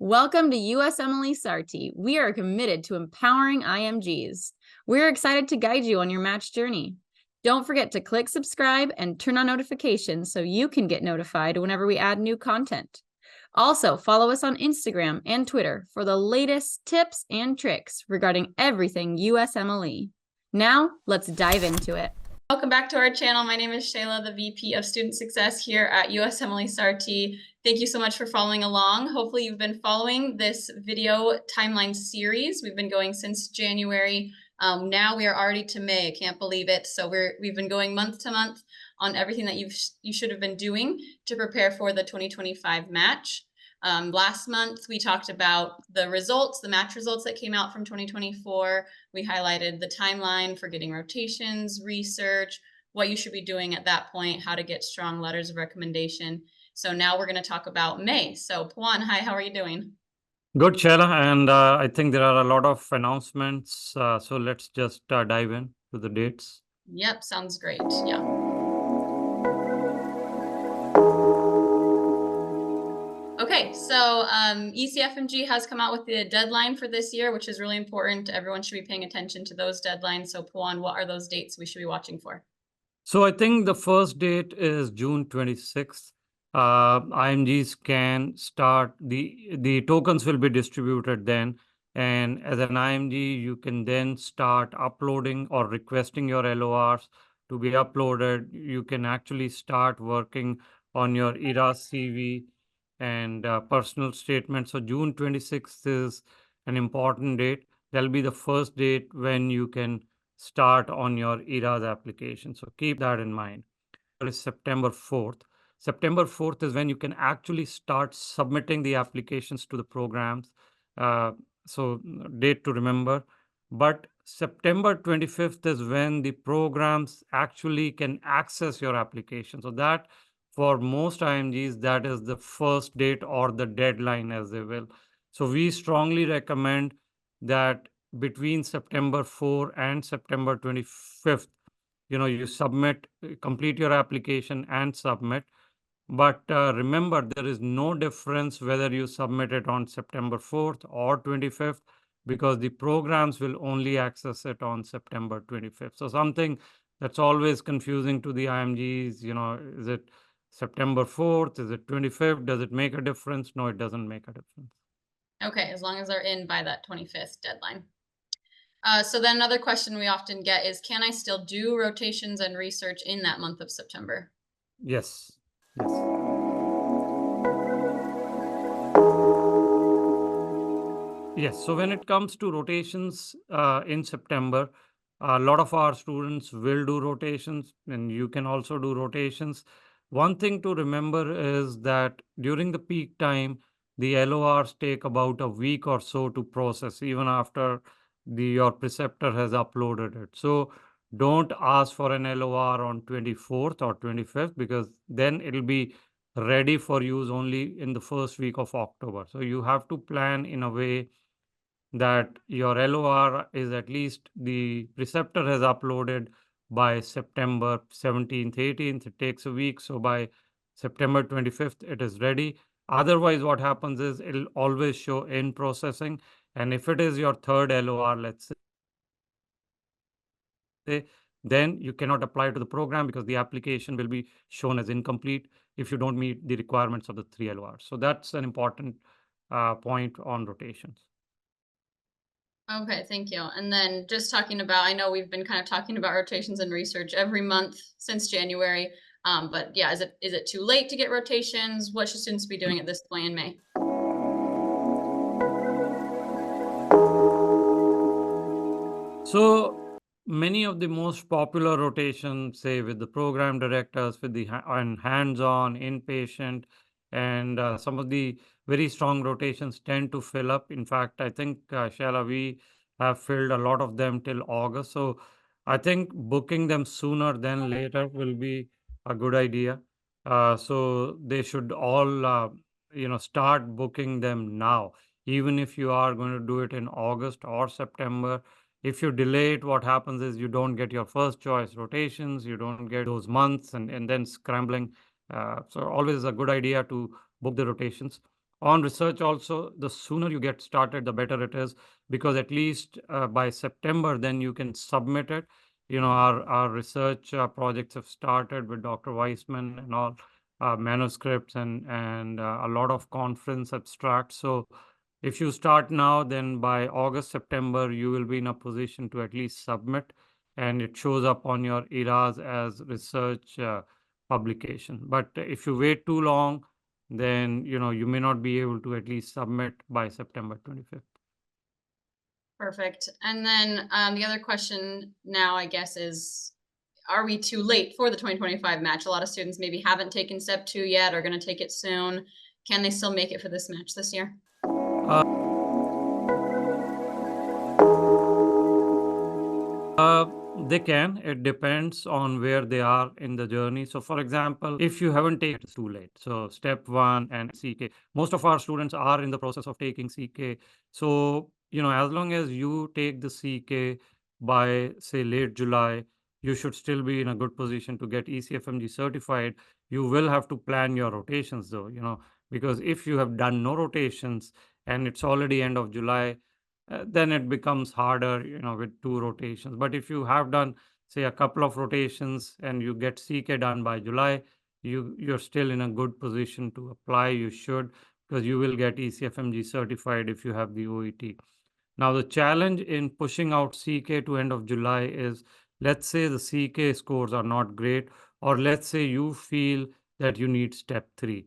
Welcome to USMLE Sarthi. We are committed to empowering IMGs. We're excited to guide you on your match journey. Don't forget to click subscribe and turn on notifications so you can get notified whenever we add new content. Also, follow us on Instagram and Twitter for the latest tips and tricks regarding everything USMLE. Now, let's dive into it. Welcome back to our channel. My name is Shayla, the VP of Student Success here at USMLE Sarthi. Thank you so much for following along. Hopefully you've been following this video timeline series. We've been going since January. Now we are already to May. I can't believe it. So we've been going month to month on everything that you should have been doing to prepare for the 2025 match. Last month, we talked about the results, the match results that came out from 2024. We highlighted the timeline for getting rotations, research, what you should be doing at that point, how to get strong letters of recommendation. So now we're going to talk about May. So Pawan, hi, how are you doing? Good, Shayla, and I think there are a lot of announcements. So let's just dive in to the dates. Yep, sounds great. Yeah. Okay, so ECFMG has come out with the deadline for this year, which is really important. Everyone should be paying attention to those deadlines. So Pawan, what are those dates we should be watching for? So I think the first date is June 26th. IMGs can start, the tokens will be distributed then. And as an IMG, you can then start uploading or requesting your LORs to be uploaded. You can actually start working on your ERA CV and personal statement. So June 26th is an important date. That'll be the first date when you can start on your ERAS application. So keep that in mind. It is September 4th. September 4th is when you can actually start submitting the applications to the programs. So date to remember. But September 25th is when the programs actually can access your application. So that for most IMGs, that is the first date or the deadline as they will. So we strongly recommend that between September 4 and September 25th, you submit, complete your application and submit. But remember, there is no difference whether you submit it on September 4th or 25th, because the programs will only access it on September 25th. So something that's always confusing to the IMGs, is it September 4th? Is it 25th? Does it make a difference? No, it doesn't make a difference. Okay, as long as they're in by that 25th deadline. So then another question we often get is, can I still do rotations and research in that month of September? Yes. Yes. Yes. So when it comes to rotations in September, a lot of our students will do rotations, and you can also do rotations. One thing to remember is that during the peak time, the LORs take about a week or so to process, even after your preceptor has uploaded it. So don't ask for an LOR on 24th or 25th, because then it'll be ready for use only in the first week of October. So you have to plan in a way that your LOR is at least the preceptor has uploaded by September 17th, 18th. It takes a week. So by September 25th, it is ready. Otherwise, what happens is it'll always show in processing. And if it is your third LOR, let's say, then you cannot apply to the program because the application will be shown as incomplete if you don't meet the requirements of the 3 LORs. So that's an important point on rotations. Okay, thank you. And then just talking about, I know we've been kind of talking about rotations and research every month since January. But yeah, is it too late to get rotations? What should students be doing at this point in May? So many of the most popular rotations, say with the program directors, with the hands-on, inpatient, and some of the very strong rotations tend to fill up. In fact, I think, Shala, we have filled a lot of them till August. So I think booking them sooner than later will be a good idea. So they should all, start booking them now, even if you are going to do it in August or September. If you delay it, what happens is you don't get your first choice rotations, you don't get those months, and then scrambling. So always a good idea to book the rotations. On research also, the sooner you get started, the better it is, because at least by September, then you can submit it. Our research projects have started with Dr. Weissman and all manuscripts and a lot of conference abstracts. So if you start now, then by August, September, you will be in a position to at least submit, and it shows up on your ERAs as research publication. But if you wait too long, then you may not be able to at least submit by September 25th. Perfect. And then the other question now, I guess, is, are we too late for the 2025 match? A lot of students maybe haven't taken step 2 yet, or going to take it soon. Can they still make it for this match this year? They can. It depends on where they are in the journey. So, for example, if you haven't taken it, it's too late. So, step 1 and CK. Most of our students are in the process of taking CK. So, as long as you take the CK by, say, late July, you should still be in a good position to get ECFMG certified. You will have to plan your rotations, though, because if you have done no rotations and it's already end of July, then it becomes harder, with 2 rotations. But if you have done, say, a couple of rotations and you get CK done by July, you're still in a good position to apply. You should, because you will get ECFMG certified if you have the OET. Now, the challenge in pushing out CK to end of July is, let's say the CK scores are not great, or let's say you feel that you need step 3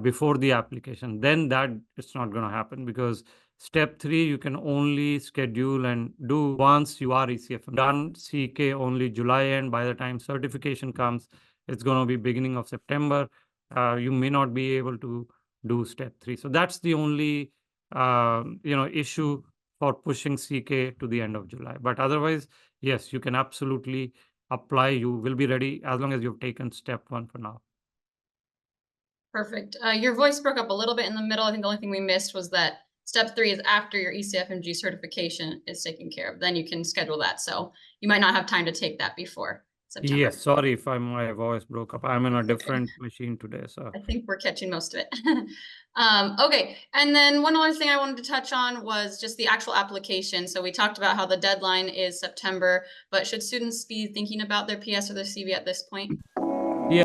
before the application, then that it's not going to happen, because step 3 you can only schedule and do once you are ECFM done. CK only July end. By the time certification comes, it's going to be beginning of September. You may not be able to do step 3. So that's the only issue for pushing CK to the end of July. But otherwise, yes, you can absolutely apply. You will be ready as long as you've taken step 1 for now. Perfect. Your voice broke up a little bit in the middle. I think the only thing we missed was that step 3 is after your ECFMG certification is taken care of. Then you can schedule that. So you might not have time to take that before September. Yes, sorry if my voice broke up. I'm in a different machine today, so I think we're catching most of it. Okay, and then one other thing I wanted to touch on was just the actual application. So we talked about how the deadline is September, but should students be thinking about their PS or their CV at this point? yeah.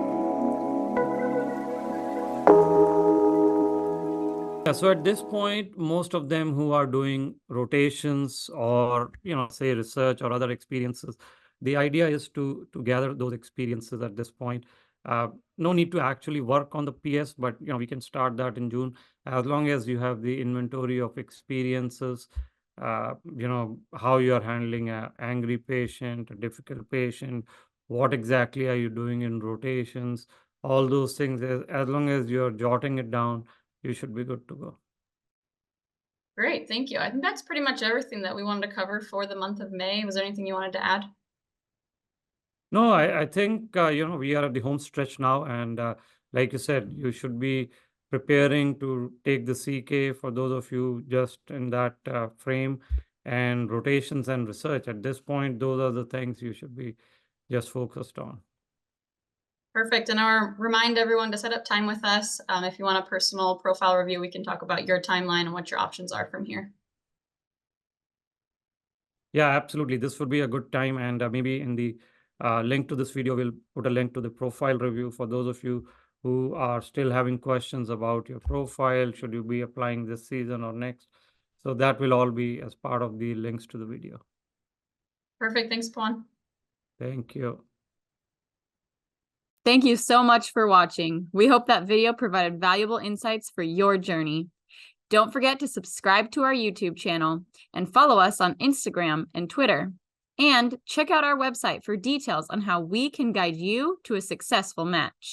So at this point, most of them who are doing rotations or, say research or other experiences, the idea is to gather those experiences at this point. No need to actually work on the PS, but, we can start that in June, as long as you have the inventory of experiences, how you are handling an angry patient, a difficult patient, what exactly are you doing in rotations, all those things. As long as you're jotting it down, you should be good to go. Great, thank you. I think that's pretty much everything that we wanted to cover for the month of May. Was there anything you wanted to add? No, I think, we are at the home stretch now. And like you said, you should be preparing to take the CK for those of you just in that frame, and rotations and research. At this point, those are the things you should be just focused on. Perfect. And I'll remind everyone to set up time with us. If you want a personal profile review, we can talk about your timeline and what your options are from here. Yeah, absolutely. This would be a good time. And maybe in the link to this video, we'll put a link to the profile review for those of you who are still having questions about your profile. Should you be applying this season or next? So that will all be as part of the links to the video. Perfect. Thanks, Pawan. Thank you. Thank you so much for watching. We hope that video provided valuable insights for your journey. Don't forget to subscribe to our YouTube channel and follow us on Instagram and Twitter. And check out our website for details on how we can guide you to a successful match.